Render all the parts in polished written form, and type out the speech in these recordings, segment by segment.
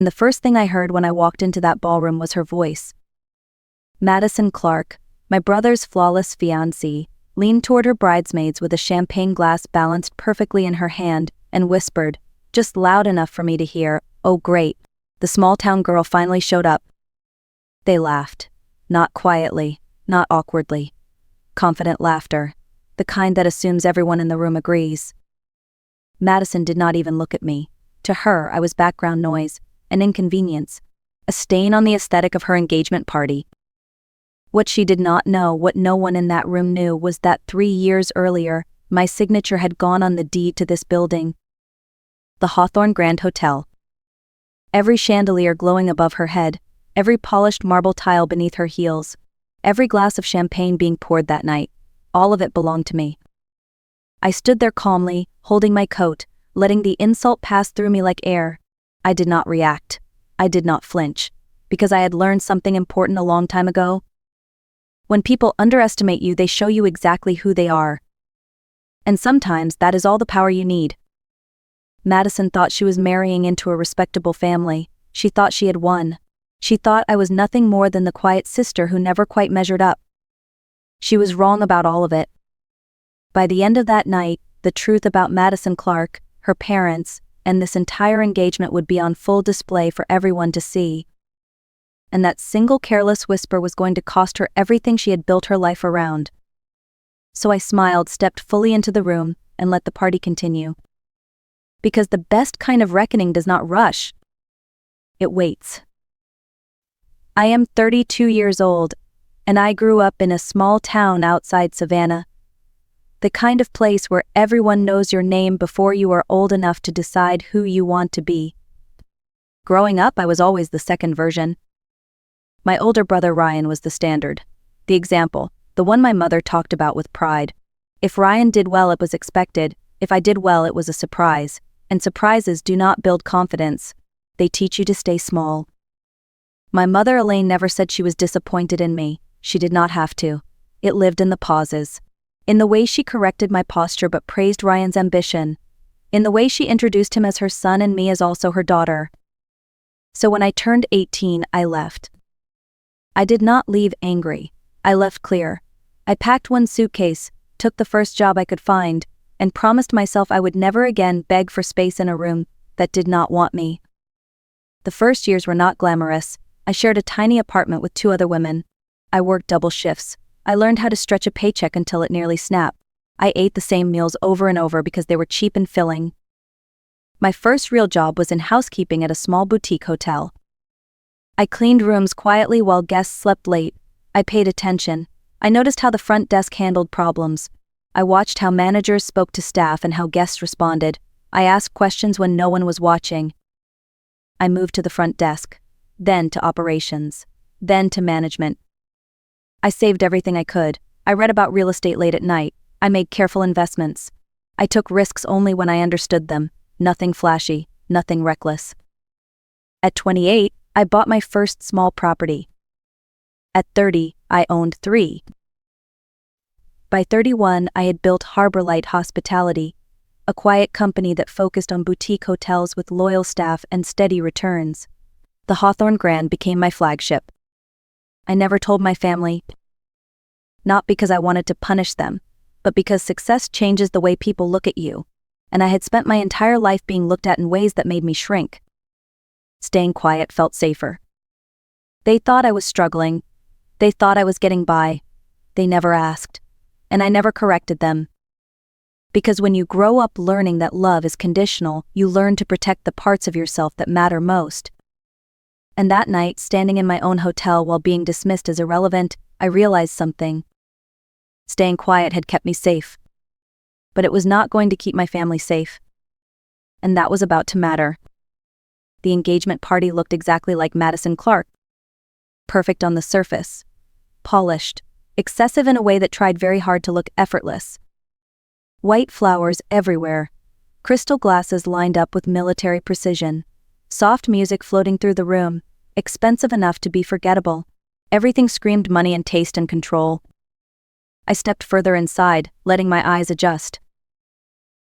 And the first thing I heard when I walked into that ballroom was her voice. Madison Clark, my brother's flawless fiancée, leaned toward her bridesmaids with a champagne glass balanced perfectly in her hand and whispered, just loud enough for me to hear, "Oh great, the small-town girl finally showed up." They laughed. Not quietly, not awkwardly. Confident laughter, the kind that assumes everyone in the room agrees. Madison did not even look at me. To her, I was background noise, an inconvenience, a stain on the aesthetic of her engagement party. What she did not know, what no one in that room knew, was that 3 years earlier, my signature had gone on the deed to this building. The Hawthorne Grand Hotel. Every chandelier glowing above her head, every polished marble tile beneath her heels, every glass of champagne being poured that night, all of it belonged to me. I stood there calmly, holding my coat, letting the insult pass through me like air. I did not react. I did not flinch, because I had learned something important a long time ago. When people underestimate you, they show you exactly who they are. And sometimes that is all the power you need. Madison thought she was marrying into a respectable family. She thought she had won. She thought I was nothing more than the quiet sister who never quite measured up. She was wrong about all of it. By the end of that night, the truth about Madison Clark, her parents, and this entire engagement would be on full display for everyone to see. And that single careless whisper was going to cost her everything she had built her life around. So I smiled, stepped fully into the room, and let the party continue. Because the best kind of reckoning does not rush. It waits. I am 32 years old, and I grew up in a small town outside Savannah. The kind of place where everyone knows your name before you are old enough to decide who you want to be. Growing up, I was always the second version. My older brother Ryan was the standard, the example, the one my mother talked about with pride. If Ryan did well, it was expected. If I did well, it was a surprise. And surprises do not build confidence. They teach you to stay small. My mother Elaine never said she was disappointed in me. She did not have to. It lived in the pauses. In the way she corrected my posture but praised Ryan's ambition. In the way she introduced him as her son and me as also her daughter. So when I turned 18, I left. I did not leave angry. I left clear. I packed one suitcase, took the first job I could find, and promised myself I would never again beg for space in a room that did not want me. The first years were not glamorous. I shared a tiny apartment with 2 other women. I worked double shifts. I learned how to stretch a paycheck until it nearly snapped. I ate the same meals over and over because they were cheap and filling. My first real job was in housekeeping at a small boutique hotel. I cleaned rooms quietly while guests slept late. I paid attention. I noticed how the front desk handled problems. I watched how managers spoke to staff and how guests responded. I asked questions when no one was watching. I moved to the front desk, then to operations, then to management. I saved everything I could. I read about real estate late at night. I made careful investments. I took risks only when I understood them. Nothing flashy, nothing reckless. At 28, I bought my first small property. At 30, I owned 3. By 31, I had built Harbor Light Hospitality, a quiet company that focused on boutique hotels with loyal staff and steady returns. The Hawthorne Grand became my flagship. I never told my family. Not because I wanted to punish them, but because success changes the way people look at you, and I had spent my entire life being looked at in ways that made me shrink. Staying quiet felt safer. They thought I was struggling. They thought I was getting by. They never asked. And I never corrected them. Because when you grow up learning that love is conditional, you learn to protect the parts of yourself that matter most. And that night, standing in my own hotel while being dismissed as irrelevant, I realized something. Staying quiet had kept me safe. But it was not going to keep my family safe. And that was about to matter. The engagement party looked exactly like Madison Clark. Perfect on the surface. Polished. Excessive in a way that tried very hard to look effortless. White flowers everywhere. Crystal glasses lined up with military precision. Soft music floating through the room. Expensive enough to be forgettable. Everything screamed money and taste and control. I stepped further inside, letting my eyes adjust.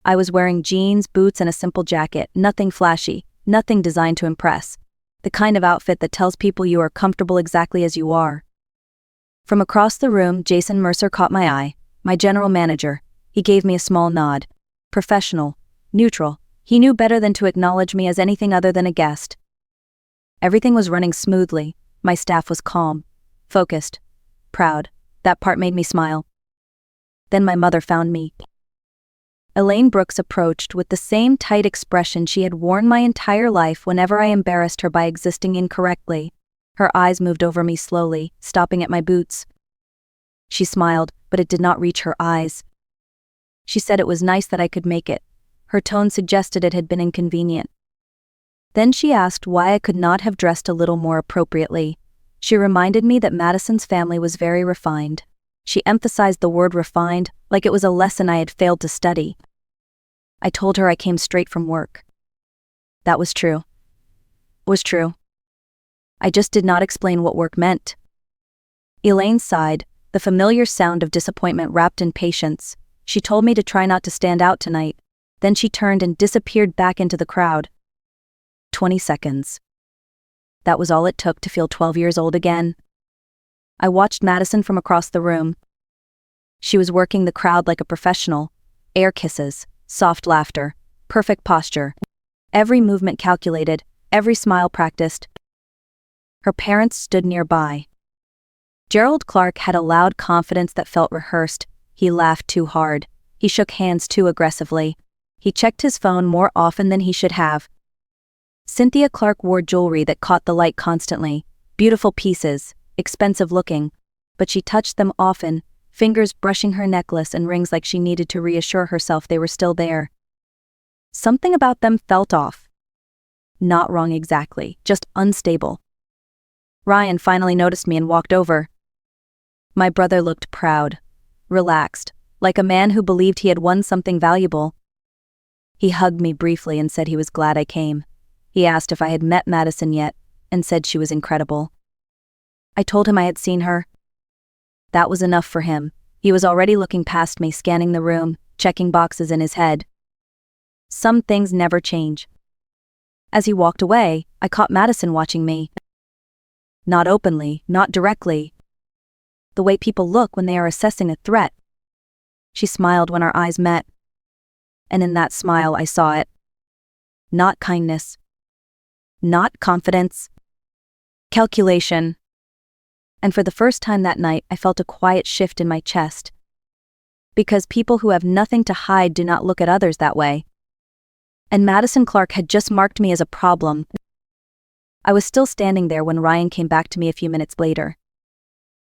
I was wearing jeans, boots, and a simple jacket, nothing flashy. Nothing designed to impress. The kind of outfit that tells people you are comfortable exactly as you are. From across the room, Jason Mercer caught my eye, my general manager. He gave me a small nod. Professional, neutral. He knew better than to acknowledge me as anything other than a guest. Everything was running smoothly. My staff was calm, focused, proud. That part made me smile. Then my mother found me. Elaine Brooks approached with the same tight expression she had worn my entire life whenever I embarrassed her by existing incorrectly. Her eyes moved over me slowly, stopping at my boots. She smiled, but it did not reach her eyes. She said it was nice that I could make it. Her tone suggested it had been inconvenient. Then she asked why I could not have dressed a little more appropriately. She reminded me that Madison's family was very refined. She emphasized the word refined, like it was a lesson I had failed to study. I told her I came straight from work. That was true. Was true. I just did not explain what work meant. Elaine sighed, the familiar sound of disappointment wrapped in patience. She told me to try not to stand out tonight. Then she turned and disappeared back into the crowd. 20 seconds. That was all it took to feel 12 years old again. I watched Madison from across the room. She was working the crowd like a professional. Air kisses, soft laughter, perfect posture. Every movement calculated, every smile practiced. Her parents stood nearby. Gerald Clark had a loud confidence that felt rehearsed. He laughed too hard. He shook hands too aggressively. He checked his phone more often than he should have. Cynthia Clark wore jewelry that caught the light constantly. Beautiful pieces, expensive looking. But she touched them often, fingers brushing her necklace and rings like she needed to reassure herself they were still there. Something about them felt off. Not wrong exactly, just unstable. Ryan finally noticed me and walked over. My brother looked proud, relaxed, like a man who believed he had won something valuable. He hugged me briefly and said he was glad I came. He asked if I had met Madison yet, and said she was incredible. I told him I had seen her. That was enough for him. He was already looking past me, scanning the room, checking boxes in his head. Some things never change. As he walked away, I caught Madison watching me. Not openly, not directly. The way people look when they are assessing a threat. She smiled when our eyes met. And in that smile I saw it. Not kindness. Not confidence. Calculation. And for the first time that night I felt a quiet shift in my chest. Because people who have nothing to hide do not look at others that way. And Madison Clark had just marked me as a problem. I was still standing there when Ryan came back to me a few minutes later.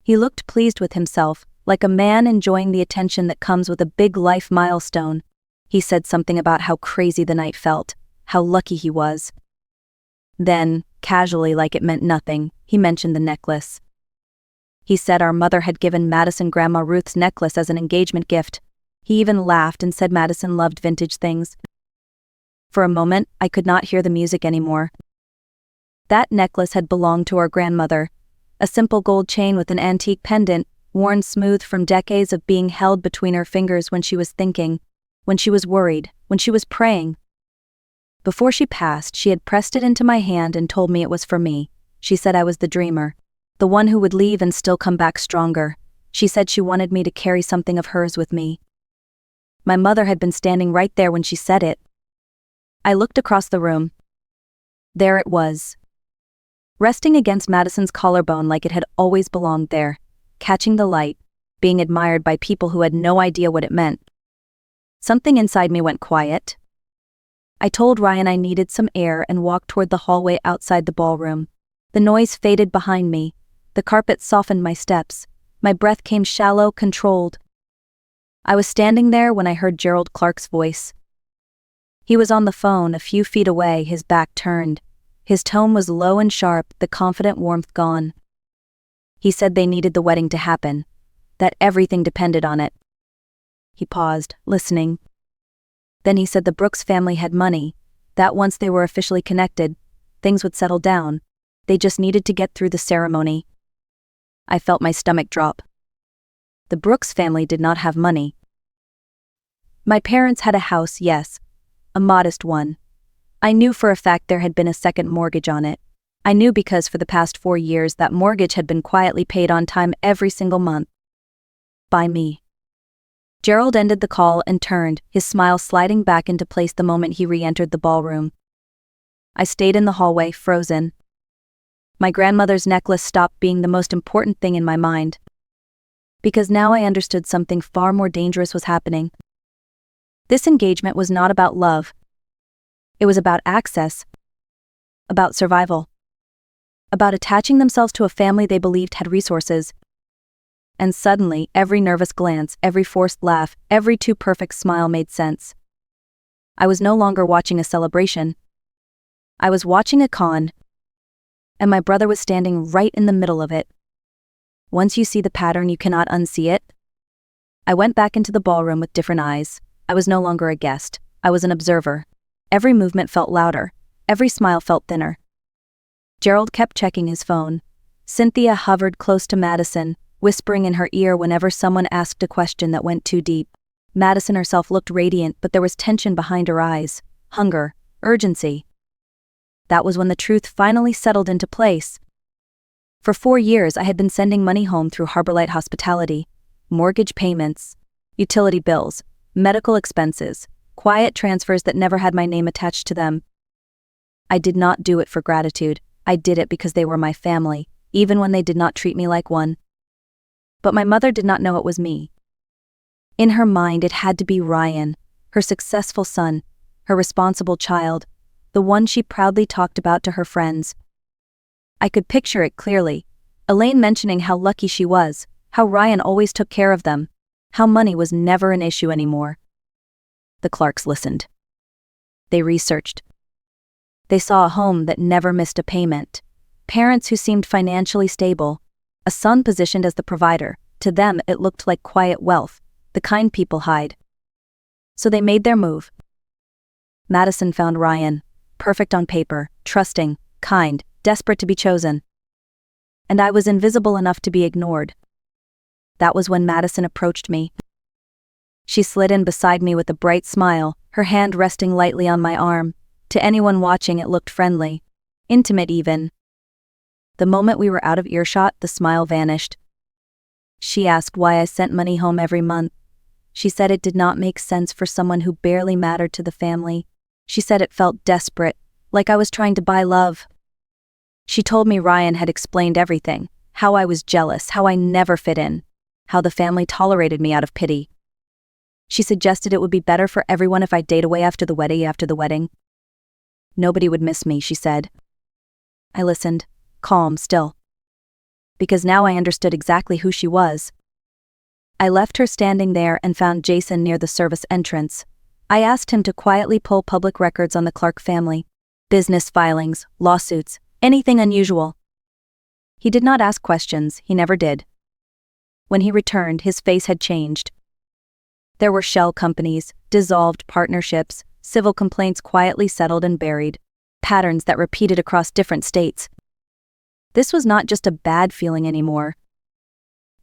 He looked pleased with himself, like a man enjoying the attention that comes with a big life milestone. He said something about how crazy the night felt, how lucky he was. Then, casually like it meant nothing, he mentioned the necklace. He said our mother had given Madison Grandma Ruth's necklace as an engagement gift. He even laughed and said Madison loved vintage things. For a moment, I could not hear the music anymore. That necklace had belonged to our grandmother. A simple gold chain with an antique pendant, worn smooth from decades of being held between her fingers when she was thinking, when she was worried, when she was praying. Before she passed, she had pressed it into my hand and told me it was for me. She said I was the dreamer, the one who would leave and still come back stronger. She said she wanted me to carry something of hers with me. My mother had been standing right there when she said it. I looked across the room. There it was. Resting against Madison's collarbone like it had always belonged there, catching the light, being admired by people who had no idea what it meant. Something inside me went quiet. I told Ryan I needed some air and walked toward the hallway outside the ballroom. The noise faded behind me. The carpet softened my steps. My breath came shallow, controlled. I was standing there when I heard Gerald Clark's voice. He was on the phone a few feet away, his back turned. His tone was low and sharp, the confident warmth gone. He said they needed the wedding to happen, that everything depended on it. He paused, listening. Then he said the Brooks family had money, that once they were officially connected, things would settle down. They just needed to get through the ceremony. I felt my stomach drop. The Brooks family did not have money. My parents had a house, yes, a modest one. I knew for a fact there had been a second mortgage on it. I knew because for the past 4 years that mortgage had been quietly paid on time every single month. By me. Gerald ended the call and turned, his smile sliding back into place the moment he re-entered the ballroom. I stayed in the hallway, frozen. My grandmother's necklace stopped being the most important thing in my mind. Because now I understood something far more dangerous was happening. This engagement was not about love. It was about access. About survival. About attaching themselves to a family they believed had resources. And suddenly, every nervous glance, every forced laugh, every too perfect smile made sense. I was no longer watching a celebration. I was watching a con. And my brother was standing right in the middle of it. Once you see the pattern, you cannot unsee it. I went back into the ballroom with different eyes. I was no longer a guest. I was an observer. Every movement felt louder. Every smile felt thinner. Gerald kept checking his phone. Cynthia hovered close to Madison, whispering in her ear whenever someone asked a question that went too deep. Madison herself looked radiant, but there was tension behind her eyes. Hunger. Urgency. That was when the truth finally settled into place. For 4 years I had been sending money home through Harborlight Hospitality. Mortgage payments, utility bills, medical expenses, quiet transfers that never had my name attached to them. I did not do it for gratitude. I did it because they were my family, even when they did not treat me like one. But my mother did not know it was me. In her mind, it had to be Ryan, her successful son, her responsible child, the one she proudly talked about to her friends. I could picture it clearly. Elaine mentioning how lucky she was, how Ryan always took care of them, how money was never an issue anymore. The Clarks listened. They researched. They saw a home that never missed a payment, parents who seemed financially stable, a son positioned as the provider. To them it looked like quiet wealth, the kind people hide. So they made their move. Madison found Ryan, perfect on paper, trusting, kind, desperate to be chosen. And I was invisible enough to be ignored. That was when Madison approached me. She slid in beside me with a bright smile, her hand resting lightly on my arm. To anyone watching, it looked friendly, intimate even. The moment we were out of earshot, the smile vanished. She asked why I sent money home every month. She said it did not make sense for someone who barely mattered to the family. She said it felt desperate, like I was trying to buy love. She told me Ryan had explained everything, how I was jealous, how I never fit in, how the family tolerated me out of pity. She suggested it would be better for everyone if I date away after the wedding. Nobody would miss me, she said. I listened, calm still. Because now I understood exactly who she was. I left her standing there and found Jason near the service entrance. I asked him to quietly pull public records on the Clark family. Business filings, lawsuits, anything unusual. He did not ask questions, he never did. When he returned, his face had changed. There were shell companies, dissolved partnerships, civil complaints quietly settled and buried, patterns that repeated across different states. This was not just a bad feeling anymore.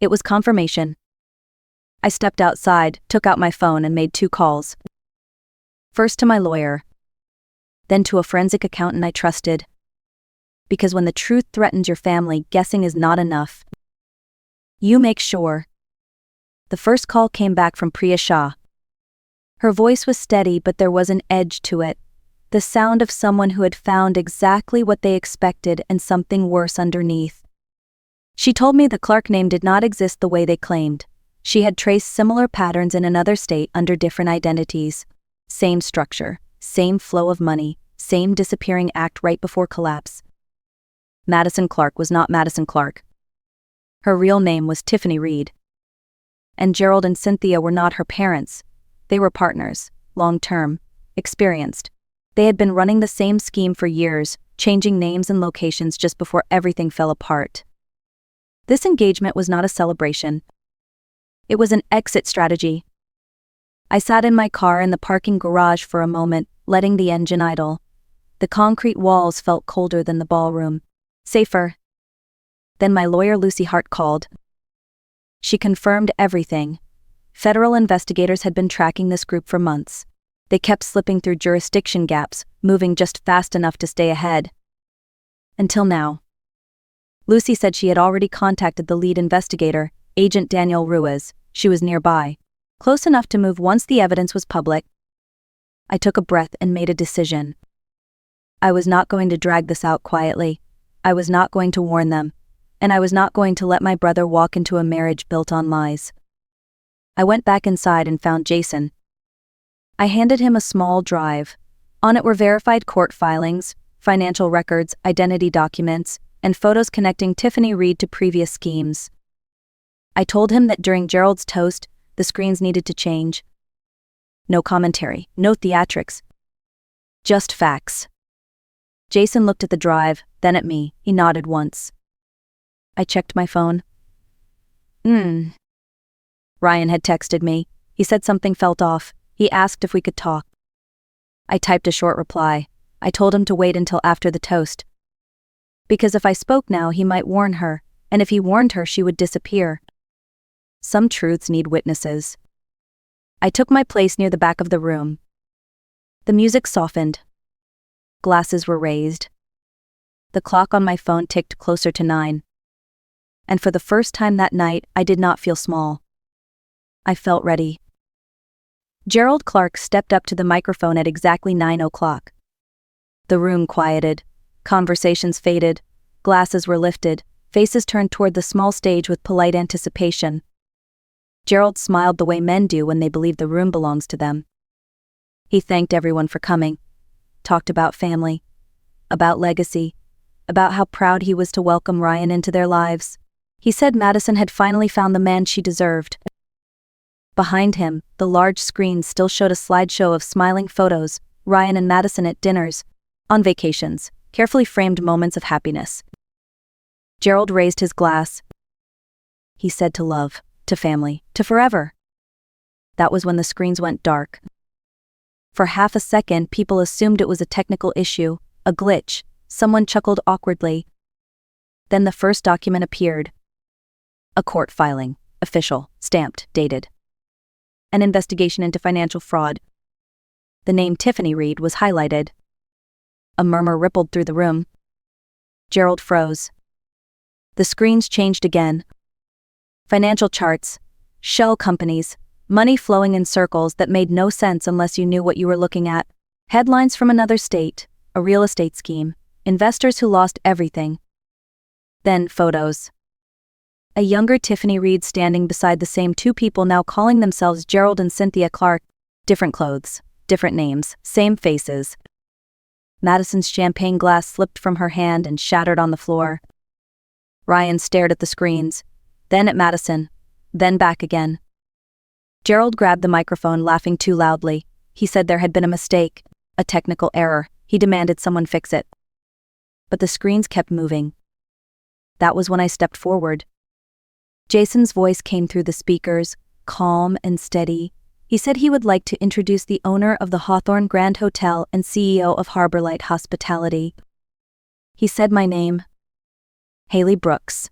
It was confirmation. I stepped outside, took out my phone and made 2 calls. First to my lawyer, then to a forensic accountant I trusted. Because when the truth threatens your family, guessing is not enough. You make sure. The first call came back from Priya Shah. Her voice was steady, but there was an edge to it. The sound of someone who had found exactly what they expected and something worse underneath. She told me the Clark name did not exist the way they claimed. She had traced similar patterns in another state under different identities. Same structure, same flow of money, same disappearing act right before collapse. Madison Clark was not Madison Clark. Her real name was Tiffany Reed. And Gerald and Cynthia were not her parents. They were partners, long-term, experienced. They had been running the same scheme for years, changing names and locations just before everything fell apart. This engagement was not a celebration. It was an exit strategy. I sat in my car in the parking garage for a moment, letting the engine idle. The concrete walls felt colder than the ballroom. Safer. Then my lawyer Lucy Hart called. She confirmed everything. Federal investigators had been tracking this group for months. They kept slipping through jurisdiction gaps, moving just fast enough to stay ahead. Until now. Lucy said she had already contacted the lead investigator, Agent Danielle Ruiz. She was nearby, close enough to move once the evidence was public. I took a breath and made a decision. I was not going to drag this out quietly. I was not going to warn them. And I was not going to let my brother walk into a marriage built on lies. I went back inside and found Jason. I handed him a small drive. On it were verified court filings, financial records, identity documents, and photos connecting Tiffany Reed to previous schemes. I told him that during Gerald's toast, the screens needed to change. No commentary, no theatrics. Just facts. Jason looked at the drive, then at me. He nodded once. I checked my phone. Ryan had texted me. He said something felt off. He asked if we could talk. I typed a short reply. I told him to wait until after the toast. Because if I spoke now, he might warn her, and if he warned her, she would disappear. Some truths need witnesses. I took my place near the back of the room. The music softened. Glasses were raised. The clock on my phone ticked closer to 9. And for the first time that night, I did not feel small. I felt ready. Gerald Clark stepped up to the microphone at exactly 9 o'clock. The room quieted. Conversations faded. Glasses were lifted. Faces turned toward the small stage with polite anticipation. Gerald smiled the way men do when they believe the room belongs to them. He thanked everyone for coming. Talked about family. About legacy. About how proud he was to welcome Ryan into their lives. He said Madison had finally found the man she deserved. Behind him, the large screen still showed a slideshow of smiling photos, Ryan and Madison at dinners, on vacations, carefully framed moments of happiness. Gerald raised his glass. He said to love, to family, to forever. That was when the screens went dark. For half a second, people assumed it was a technical issue, a glitch. Someone chuckled awkwardly. Then the first document appeared. A court filing, official, stamped, dated. An investigation into financial fraud. The name Tiffany Reed was highlighted. A murmur rippled through the room. Gerald froze. The screens changed again. Financial charts, shell companies, money flowing in circles that made no sense unless you knew what you were looking at. Headlines from another state, a real estate scheme, investors who lost everything. Then photos. A younger Tiffany Reed standing beside the same two people now calling themselves Gerald and Cynthia Clark. Different clothes, different names, same faces. Madison's champagne glass slipped from her hand and shattered on the floor. Ryan stared at the screens, then at Madison, then back again. Gerald grabbed the microphone, laughing too loudly. He said there had been a mistake, a technical error. He demanded someone fix it. But the screens kept moving. That was when I stepped forward. Jason's voice came through the speakers, calm and steady. He said he would like to introduce the owner of the Hawthorne Grand Hotel and CEO of Harborlight Hospitality. He said my name. Haley Brooks.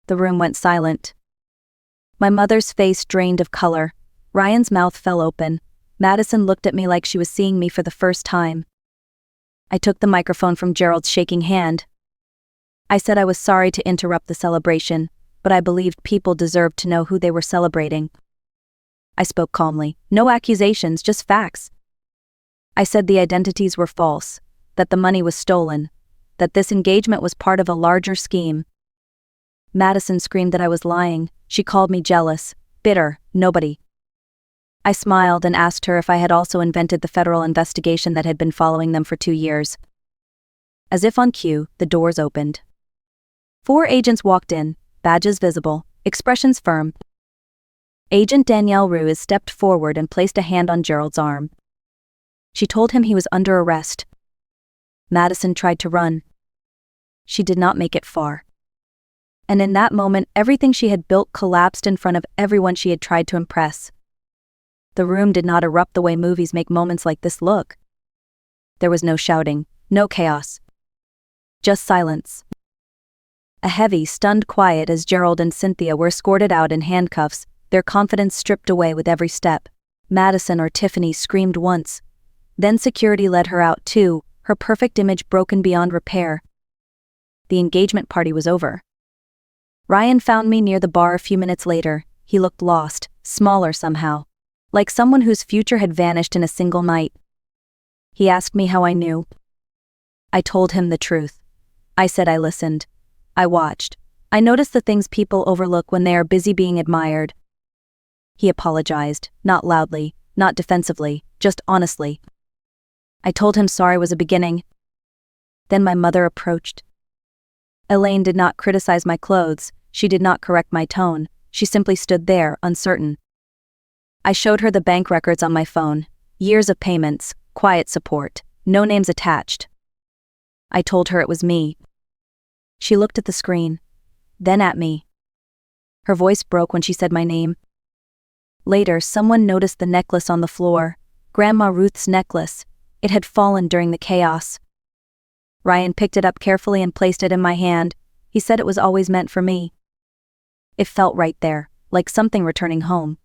The room went silent. My mother's face drained of color. Ryan's mouth fell open. Madison looked at me like she was seeing me for the first time. I took the microphone from Gerald's shaking hand. I said I was sorry to interrupt the celebration, but I believed people deserved to know who they were celebrating. I spoke calmly. No accusations, just facts. I said the identities were false, that the money was stolen, that this engagement was part of a larger scheme. Madison screamed that I was lying. She called me jealous, bitter, nobody. I smiled and asked her if I had also invented the federal investigation that had been following them for 2 years. As if on cue, the doors opened. 4 agents walked in, badges visible, expressions firm. Agent Danielle Ruiz stepped forward and placed a hand on Gerald's arm. She told him he was under arrest. Madison tried to run. She did not make it far. And in that moment, everything she had built collapsed in front of everyone she had tried to impress. The room did not erupt the way movies make moments like this look. There was no shouting, no chaos. Just silence. A heavy, stunned quiet as Gerald and Cynthia were escorted out in handcuffs, their confidence stripped away with every step. Madison or Tiffany screamed once. Then security led her out too, her perfect image broken beyond repair. The engagement party was over. Ryan found me near the bar a few minutes later. He looked lost, smaller somehow, like someone whose future had vanished in a single night. He asked me how I knew. I told him the truth. I said I listened. I watched. I noticed the things people overlook when they are busy being admired. He apologized, not loudly, not defensively, just honestly. I told him sorry was a beginning. Then my mother approached. Elaine did not criticize my clothes, she did not correct my tone, she simply stood there, uncertain. I showed her the bank records on my phone, years of payments, quiet support, no names attached. I told her it was me. She looked at the screen, then at me. Her voice broke when she said my name. Later, someone noticed the necklace on the floor, Grandma Ruth's necklace. It had fallen during the chaos. Ryan picked it up carefully and placed it in my hand. He said it was always meant for me. It felt right there, like something returning home.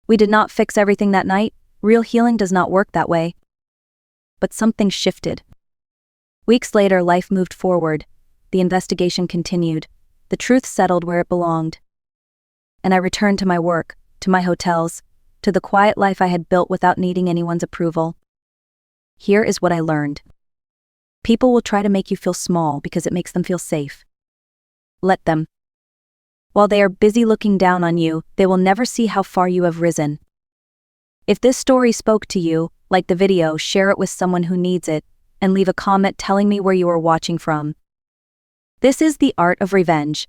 We did not fix everything that night. Real healing does not work that way. But something shifted. Weeks later, life moved forward. The investigation continued. The truth settled where it belonged. And I returned to my work, to my hotels, to the quiet life I had built without needing anyone's approval. Here is what I learned. People will try to make you feel small because it makes them feel safe. Let them. While they are busy looking down on you, they will never see how far you have risen. If this story spoke to you, like the video, share it with someone who needs it, and leave a comment telling me where you are watching from. This is The Art of Revenge,